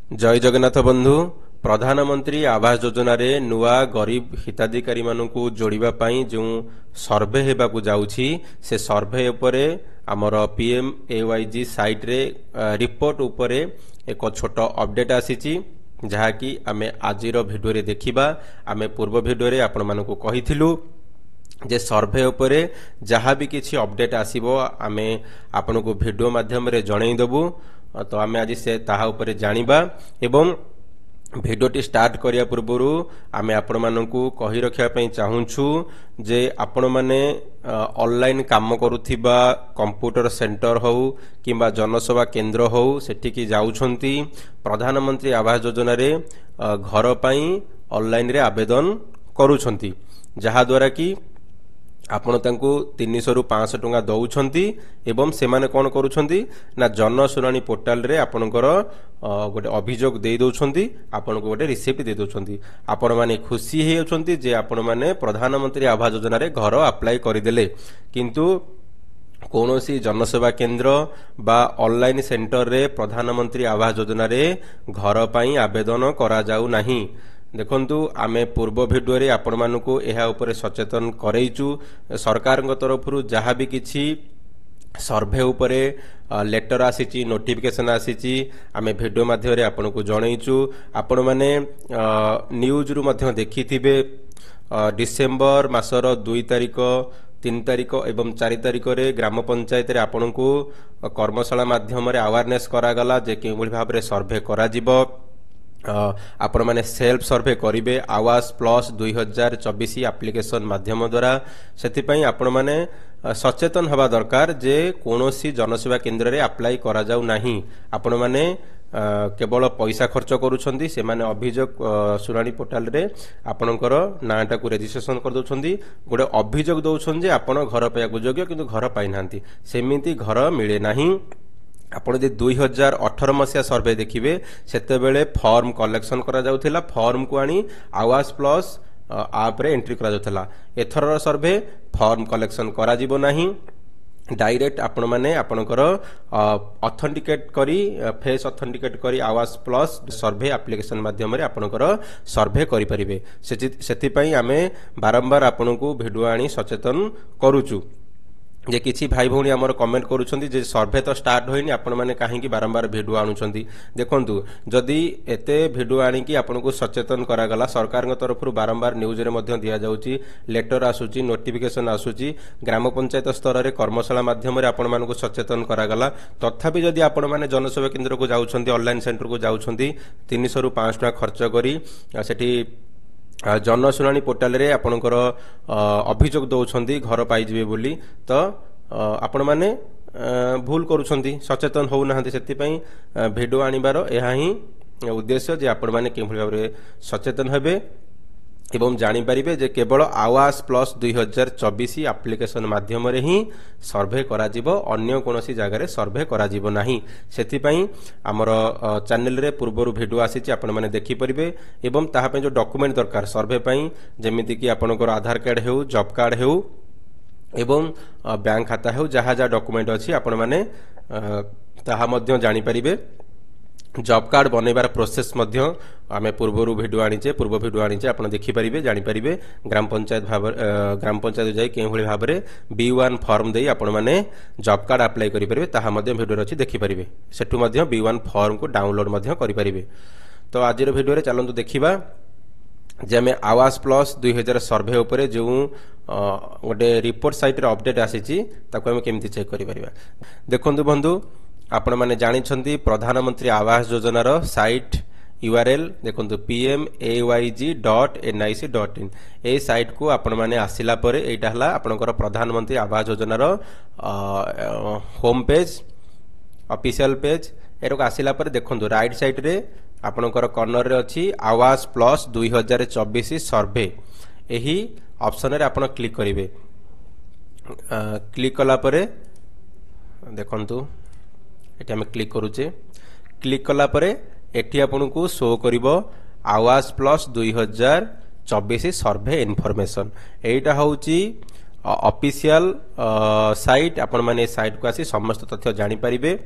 जय जगन्नाथ बंधु प्रधानमंत्री आवास योजना रे नुआ गरीब हिताधिकारी मानकु जोड़िबा पई जो सर्वे हेबाकु जाउछि से सर्वे उपरे आमर PMAYG साइट रे रिपोर्ट उपरे एक छोट अपडेट आसीछि जहा कि आमे आजिर भिडियो रे देखिबा। आमे पूर्व भिडियो रे आपण मानकु कहिथिलु जे सर्वे उपरे जहा भी किछि अपडेट आसीबो आमे आपनको भिडियो माध्यम रे जणै देबु। तो आमे आज से ताहा उपरे जानिबा एवं भिडियोटी स्टार्ट करिया पूर्वरु आमे आपण मानकु कहि रखिया पई चाहूछु जे आपण माने ऑनलाइन काम करूथिबा कंप्यूटर सेंटर हो किंबा जनसेवा केंद्र हो सेठी की जाउछंती प्रधानमंत्री आवास योजना रे घर पई ऑनलाइन रे आवेदन करूछंती जहा द्वारा कि आपण तांको 300 रु 500 टंका दउछंती एवं से माने कोन करूछंती ना जनसुनानी पोर्टल रे आपनकर गोटे अभियोग दे दउछंती आपन को गोटे रिसिप्ट दे दउछंती। आपण माने खुशी हे होछंती जे आपण माने प्रधानमंत्री आवास योजना रे घर अप्लाई करिदेले किंतु कौनसी जनसेवा केंद्र बा ऑनलाइन सेंटर रे प्रधानमंत्री आवास योजना रे घर पई आवेदन करा जाउ नाही। देखंतु आमे पूर्व भिडियो रे आपण मानकु एहा उपरे सचेतन करैचु सरकार तरफरु जहा भी किछि सर्वे उपरे लेटर आसीची नोटिफिकेशन आसीची आमे भिडियो माध्यम रे आपनको जणैचु। आपण माने न्यूज रु मध्य देखिथिबे डिसेंबर मासर 2 तारिख 3 तारिख एवं 4 तारिख रे ग्राम पंचायत रे आपनको कर्मशाला माध्यम रे अवेयरनेस करा गला जे केबोली भाव रे सर्वे करा जिवो। आपण माने सेल्फ सर्वे करिवे आवास प्लस 2024 एप्लिकेशन माध्यम द्वारा सेति पई आपण माने सचेतन हवा दरकार जे कोनोसी जनसेवा केंद्र रे अप्लाई करा जाउ नाही। आपण माने केवल पैसा खर्च करूछंती से माने अभियोग सुनानी पोर्टल रे आपनकर नाटा को रजिस्ट्रेशन कर दउछंती गोटे अभियोग दउछन जे आपण घर पाया योग्य किंतु घर पाइ नांती सेमिति घर मिले नाही। आपण जे 2018 मसिया सर्वे देखिबे सेते बेले फॉर्म कलेक्शन करा जाउथिला फॉर्म को आनी आवास प्लस आप रे एंट्री करा जाउथिला। एथरर सर्वे फॉर्म कलेक्शन करा जिवो नाही डायरेक्ट आपण माने आपनकर ऑथेंटिकेट करी फेस ऑथेंटिकेट करी आवास प्लस सर्वे एप्लिकेशन माध्यम रे आपनकर सर्वे करि परिबे। सेति पई आमे बारंबार आपनको भिडियो आनी सचेतन करूचु जे किछि भाई भौणी हमर कमेंट करूछंती जे सर्वे तो स्टार्ट होइनी आपण माने काहे कि बारंबार भिडियो आनुछंती। देखंतु जदी एते भिडियो आनी कि आपनको सचेतन करा गला सरकार तरफरु बारंबार न्यूज रे मध्य दिया जाउची लेटर आसुची नोटिफिकेशन आसुची ग्राम पंचायत स्तर रे कर्मशाला माध्यम रे आपण मानको सचेतन करा गला तथापि जदी आपण माने जनसेवा केंद्र को जाउछंती ऑनलाइन सेंटर को जाउछंती 300 रु 500 टका खर्च करी सेठी जनसुनानी पोर्टल रे आपनकर अभियोग दउछंती घर पाइ जिवे बोली तो आपण माने भूल करूछंती सचेतन हो नाहंती सेति पई भिडियो आनिबार एहा ही उद्देश्य जे आपण माने केभली भाबरे सचेतन हेबे एवं जानि परिबे जे केवल आवास प्लस 2024 एप्लिकेशन माध्यम रे ही सर्वे करा जिवो अन्य कोनोसी जगह रे सर्वे करा जिवो नाही। सेति पई हमर चैनल रे पूर्वरु भिडियो आसीची आपण माने देखि परिबे एवं ताहा पई जो डॉक्यूमेंट दरकार सर्वे पई जेमिति कि आपनकर आधार कार्ड हेउ जॉब कार्ड हेउ एवं बैंक खाता हेउ जहा जहा डॉक्यूमेंट अछि आपण माने ताहा मध्य जानि परिबे। जॉब कार्ड बनैबार प्रोसेस मध्य आमे पूर्वरु भिडियो आनिचे पूर्व भिडियो आनिचे आपण देखि परिबे जानि परिबे ग्राम पंचायत जाई के भली भाबरे B1 फॉर्म देई आपण माने जॉब कार्ड अप्लाई करि परिबे ताहा मध्य भिडियो अछि देखि परिबे सेटु मध्य B1 फॉर्म को डाउनलोड मध्य करि परिबे। तो आजिर भिडियो रे चलंतु देखिबा जे हमें आवास प्लस 2000 सर्वे उपरे जो गोटे रिपोर्ट साइट रे अपडेट आसीची ताको हम केमति चेक करि परिबा। देखंतु बंधु आपण माने जानि छंती प्रधानमंत्री आवास योजना रो साइट URL देखंतु pmayg.nic.in ए साइट को आपण माने आसिला परे एटा हला आपनकर प्रधानमंत्री आवास योजना रो होम पेज ऑफिशियल पेज एरो आसिला परे देखंतु राइट साइड रे आपनकर कॉर्नर रे अछि आवास प्लस 2024 सर्वे एही ऑप्शन रे आपण क्लिक करिवे। क्लिक कला परे देखंतु एटी हम क्लिक करूचे क्लिक कला परे एटी आपनको शो करिवो आवास प्लस 2024 सर्वे इनफॉरमेशन एटा होउची ऑफिशियल साइट आपण माने साइट को आसी समस्त तथ्य जानि परिबे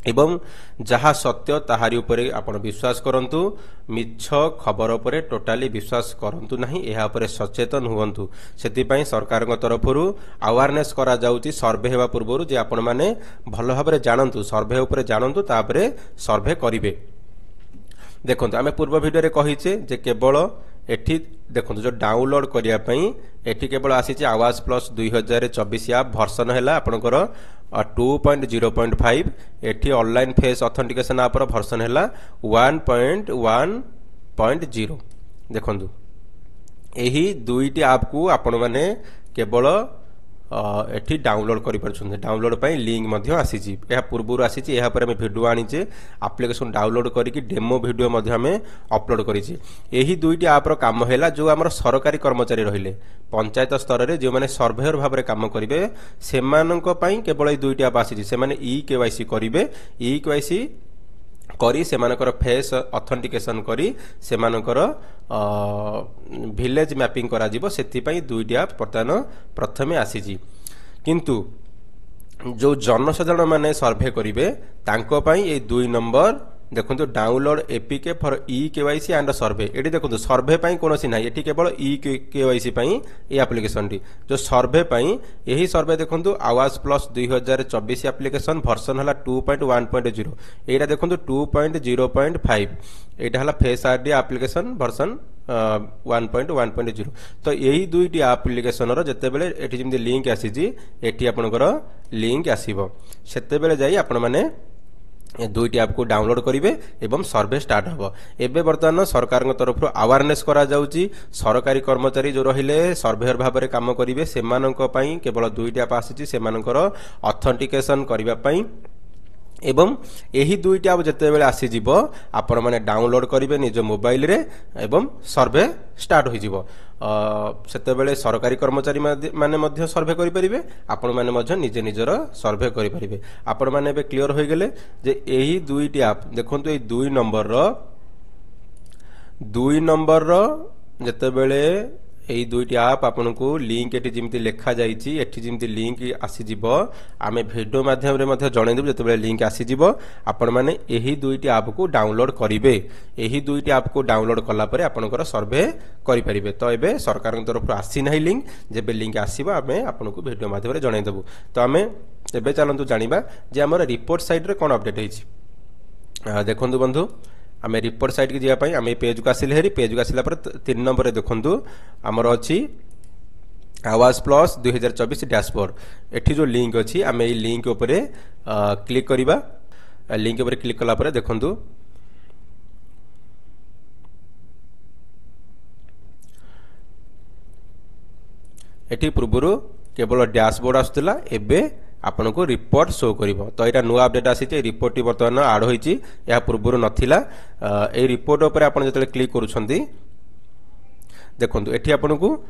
एवं जहाँ सत्य ताहारी उपरे आपण विश्वास करंतु मिछ खबर उपरे टोटाली विश्वास करंतु नहीं एहा उपरे सचेतन हुवंतु सेति सरकार तरफरु अवेयरनेस करा जाउची सर्वे हेबा पूर्वरु जे आपण माने भल भाबरे जानंतु सर्वे उपरे जानंतु तापरे सर्वे करिवे। देखंतु आमे पूर्व वीडियो रे कहिचे जे केवल एठी देखंतु जो डाउनलोड करिया पई एठी केवल आसीचे आवाज प्लस 2024 ऐप वर्जन हैला आपनकर 2.0.5 एठी ऑनलाइन फेस ऑथेंटिकेशन ऐप रो वर्जन हैला 1.1.0। देखंतु एही दुईटी ऐप को आपण माने केवल एठी डाउनलोड करि परछन। डाउनलोड पई लिंक मध्य आसीची एहा पूर्वरु आसीची एहा पर हम वीडियो आनीचे एप्लीकेशन डाउनलोड करिकि डेमो वीडियो मध्य हम अपलोड करिछि। एही दुईटी ऐप रो काम हैला जो हमर सरकारी कर्मचारी रहिले पंचायत स्तर रे जे माने सर्वेयर भाबरे काम करिवे सेमानक पई केवल ए दुईटी ऐप आसीची। से माने ई केवाईसी करिवे ई केवाईसी करी सेमानकर फेस ऑथेंटिकेशन करी सेमानकर विलेज मैपिंग करा जिवो सेति पई दुईटी ऐप प्रथमे आसीजी। किंतु जो जनसाधारण माने सर्वे करिवे तांको पई ए 2 नंबर देखंतु download APK for e KYC and survey eighty देखंतु सर्वे पई कोनोसी नाही एटी केवल ई केवाईसी पई ए एप्लीकेशन टी जो सर्वे पई एही सर्वे देखंतु आवाज प्लस 2024 एप्लीकेशन वर्जन हला 2.1.0 एटा देखंतु 2.0.5 एटा हला फेस आईडी एप्लीकेशन वर्जन 1.1.0। तो यही दुईटी एप्लीकेशन रो जते बेले एटी जिमि लिंक आसीजी एटी आपनकर लिंक आसीबो सेते बेले जाई आपण माने दुईटी ऐप को डाउनलोड करिवे एवं सर्वे स्टार्ट हबो। एबे वर्तमान सरकार तरफ अवेयरनेस करा जाउची सरकारी कर्मचारी जो रहिले सर्वेयर भाबरे काम करिवे सेमानक पई केवल दुईटी ऐप आसीची सेमानकर ऑथेंटिकेशन करिवा पई एवं एही दुईटी ऐप जते बेले आसी जिवो आपण माने डाउनलोड करिवे निज मोबाइल रे एवं सर्वे स्टार्ट होई जिवो। सेते बेले सरकारी कर्मचारी माने मध्य सर्वे करि परिबे आपण माने मध्य निजे निजर सर्वे करि परिबे। आपण माने बे क्लियर होई गेले जे एही दुईटी ऐप देखंतु ए 2 नंबर रो जते बेले एही दुईटी ऐप आपन को लिंक एटी जिमति लेखा जाईची एटी जिमति लिंक आसी जिवो आमे वीडियो माध्यम रे मध्य जणै देबो जते बेले लिंक आसी जिवो आपण माने एही दुईटी ऐप को डाउनलोड करिवे। एही दुईटी ऐप को डाउनलोड कला परे आपनकर सर्वे करि परिबे। तो एबे सरकार तरफ आसी नाही लिंक जेबे लिंक आसीबो आमे आपन को वीडियो माध्यम रे जणै देबो। तो आमे एबे चलंतु जानिबा जे हमर रिपोर्ट साइट रे कोन अपडेट हेछि। देखंतु बंधु आमे रिपोर्ट साइट की जिया पई आमे पेज को आसिले हेरी पेज को आसिला पर 3 नंबर रे देखंतु हमर अछि आवाज प्लस 2024 डैशबोर्ड एठी जो लिंक अछि आमे ए लिंक ऊपर क्लिक करिबा। लिंक ऊपर क्लिक कला पर देखंतु एठी पूर्वरु केवल डैशबोर्ड आस्तला एबे आपन को रिपोर्ट शो करिवो। तो एटा नुवा अपडेट आसीचे रिपोर्ट टी वर्तमान ऐड होईची या पूर्वरु नथिला। ए रिपोर्ट ऊपर आपन जतले क्लिक करूछंती देखंतु एठी आपन को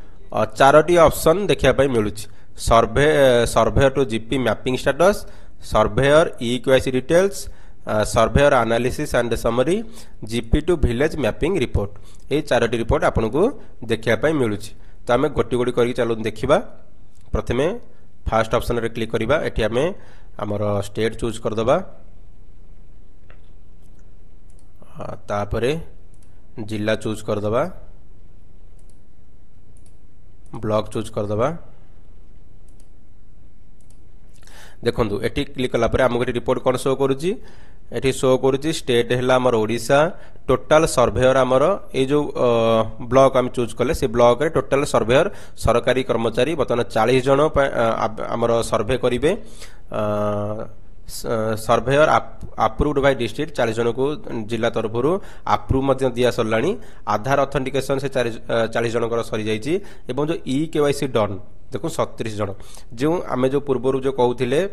चारोटी ऑप्शन देखिया पई मिलुची surveyor to GP mapping status surveyor e KYC details surveyor analysis and summary GP to village mapping report ए चारोटी रिपोर्ट आपन को देखिया पई मिलुची। तो आमे गोटी गोटी करी चालू देखिबा। प्रथमे फर्स्ट ऑप्शन रे क्लिक करिबा एठी हमें हमर स्टेट चूज कर दबा तापरे जिला चूज कर दबा ब्लॉक चूज कर दबा। देखंतु एठी क्लिक कला परे हमको रिपोर्ट कोन शो करूची एठी शो करूची स्टेट हैला हमर ओडिसा टोटल सर्वेयर हमर ए जो ब्लॉक हम चूज करले से ब्लॉक रे टोटल सर्वेयर सरकारी कर्मचारी बतन 40 जन हमर सर्वे करिवे। सर्वेयर अप्रूव्ड बाय डिस्ट्रिक्ट 40 जन को जिला तरफरु अप्रूव मध्य दिया सरलानी। आधार ऑथेंटिकेशन से 40 जन को सरी जाईची एवं जो ई केवाईसी डन देखो 37 जन जो आमे जो पूर्वरु जो कहउथिले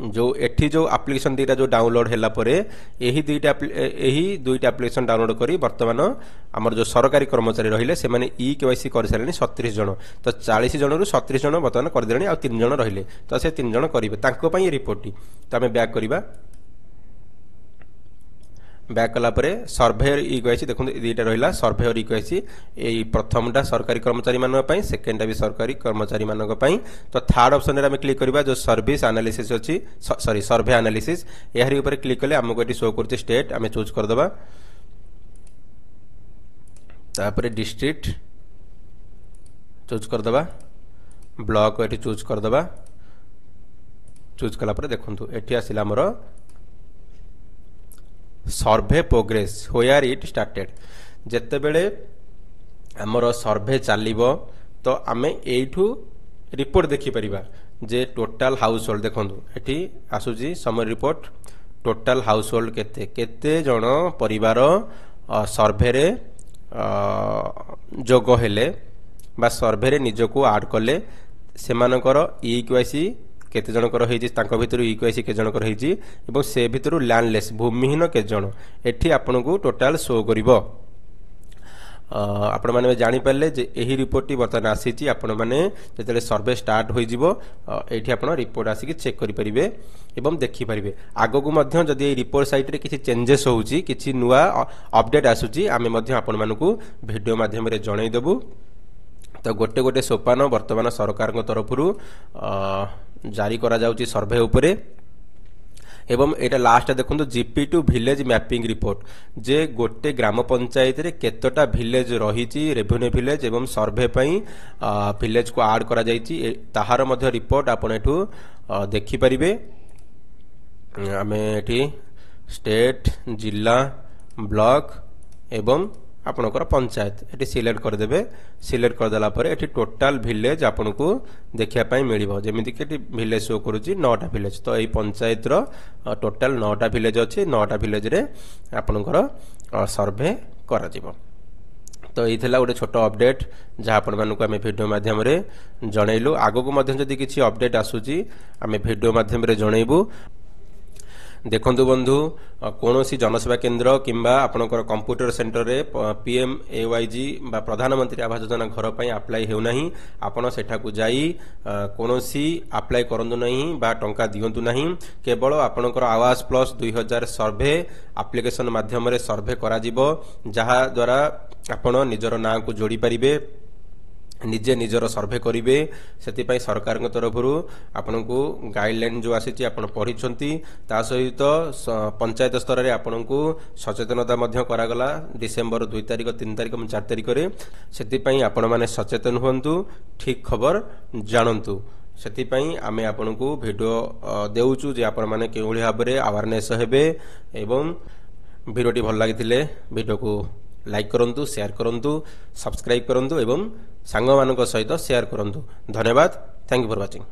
जो एठी जो एप्लीकेशन दीटा जो डाउनलोड हैला परे एही दुईटा एप्लीकेशन डाउनलोड करी वर्तमान हमर जो सरकारी कर्मचारी रहिले से माने ई केवाईसी कर सारनी 37 जन। तो 40 जन रु 37 जन वर्तमान कर देलनी आ 3 जन रहिले तो से 3 जन करिवे तांको पई रिपोर्ट टी। तो हमें बैक करिबा ব্ୟାକ୍ କଲା ପରେ ସର୍ଭେୟର ଇକ୍ୱାଇସି ଦେଖନ୍ତୁ ଦୁଇଟା ରହିଲା ସର୍ଭେୟର ଇକ୍ୱାଇସି ଏଇ ପ୍ରଥମଟା ସରକାରୀ କର୍ମଚାରୀମାନଙ୍କ ପାଇଁ ସେକେଣ୍ଡଟା ବି ସରକାରୀ କର୍ମଚାରୀମାନଙ୍କ ପାଇଁ ତ ଥାର୍ଡ ଅପସନରେ ଆମେ କ୍ଲିକ୍ କରିବା ଯେଉଁ ସର୍ଭିସ ଆନାଲିସିସ୍ ଅଛି ସରି ସର୍ଭେ ଆନାଲିସିସ୍ ଏହାରି ଉପରେ କ୍ଲିକ୍ କଲେ ଆମକୁ ଏଠି ଶୋ କରୁଛି ଷ୍ଟେଟ୍ ଆମେ ଚୁଜ୍ କରିଦେବା ତାପରେ ଡିଷ୍ଟ୍ରିକ୍ଟ ଚୁଜ୍ କରିଦେବା ବ୍ଲକ ଏଠି ଚୁଜ୍ କରିଦେବା ଚୁଜ୍ କଲା ପରେ ଦେଖନ୍ତୁ ଏଠି ଆସିଲା ଆମର survey progress where it started जेतेबेले आमर सर्भे चलिबो तो आमे एठू रिपोर्ट देखि परिबा जे टोटल हाउस होल्ड देखंतु एठी आसुजी summary report total household केते केते जण परिवार सर्भे रे जोग हेले बा सर्भे रे निजको ऐड करले सेमानकर इक्वाईसी केते जनकर होईची तांको भितरु इक्वाईसी के जनकर होईची एवं से भितरु लैंडलेस भूमिहीन के जण एठी आपनको टोटल शो करिवो आपण माने जानि पारले जे एही रिपोर्ट टी बर्तन आसीची आपण माने जेतेले सर्वे स्टार्ट होई जिवो एठी आपण रिपोर्ट आसी कि चेक करि परिबे एवं देखि परिबे आगो को मध्य जदि ए रिपोर्ट साइट रे किछि चेंजेस होउची किछि नुवा अपडेट आसुची आमे मध्य आपण मानकू वीडियो माध्यम रे जणाई देबु तो गोटे गोटे सोपान वर्तमान सरकार तरफ जारी करा जाउची सर्वे उपरे एवं एटा लास्ट देखो GP to village mapping report जे गोटे ग्राम पंचायत रे केतोटा विलेज रही रेवेन्यू विलेज एवं सर्वे पई विलेज को ऐड करा जाइची ताहार मध्य रिपोर्ट आपण एठू देखि परिबे आमे एठी स्टेट जिला ब्लॉक एवं आपणकर पंचायत एटी सिलेक्ट करदेबे सिलेक्ट करदेला परे एटी टोटल विलेज आपनको देखिया पई मिलिबो जेमिति कि एटी विलेज शो करूची 9टा विलेज तो एई पंचायत रो टोटल 9टा विलेज अछि 9टा विलेज रे आपणकर सर्वे करा जिवो तो एई थला गोटे छोटो अपडेट जहा आपण मानको आमे वीडियो माध्यम रे जणैलु आगो को मध्यम जदी किछि अपडेट आसुची आमे वीडियो माध्यम रे जणैबु देखंतु बंधु कोनोसी जनसेवा केंद्र किंबा आपनकर कंप्यूटर सेंटर रे पीएमएवाईजी बा प्रधानमंत्री आवास योजना घर पई अप्लाई हेउ नाही आपण सेठा को जाई कोनोसी अप्लाई करंदु नाही बा टंका दियंतु नाही केवल आपनकर आवास प्लस 2000 सर्वे एप्लीकेशन माध्यम रे सर्वे करा जिवो जहा द्वारा आपण निजर नाम को जोड़ी परिबे निजे निजर सर्वे करिवे सेति पई सरकार के तरफरु आपनको गाइडलाइन जो आसी आपण पढिछंती ता सहित पंचायत स्तर रे आपनको सचेतनता मध्य करागला डिसेंबर 2 तारिख 3 तारिख 4 तारिख रे सेति पई आपण माने सचेतन हुंतु ठीक खबर जानंतु सेति पई आमे आपनको वीडियो देउचु जे आपण माने केउली भाबरे अवेयरनेस हेबे एवं वीडियोटी भल लागिथिले वीडियो को लाइक करंतु शेयर करंतु सब्सक्राइब करंतु एवं सांग मानक सहित शेयर करंतु धन्यवाद थैंक यू फॉर वाचिंग।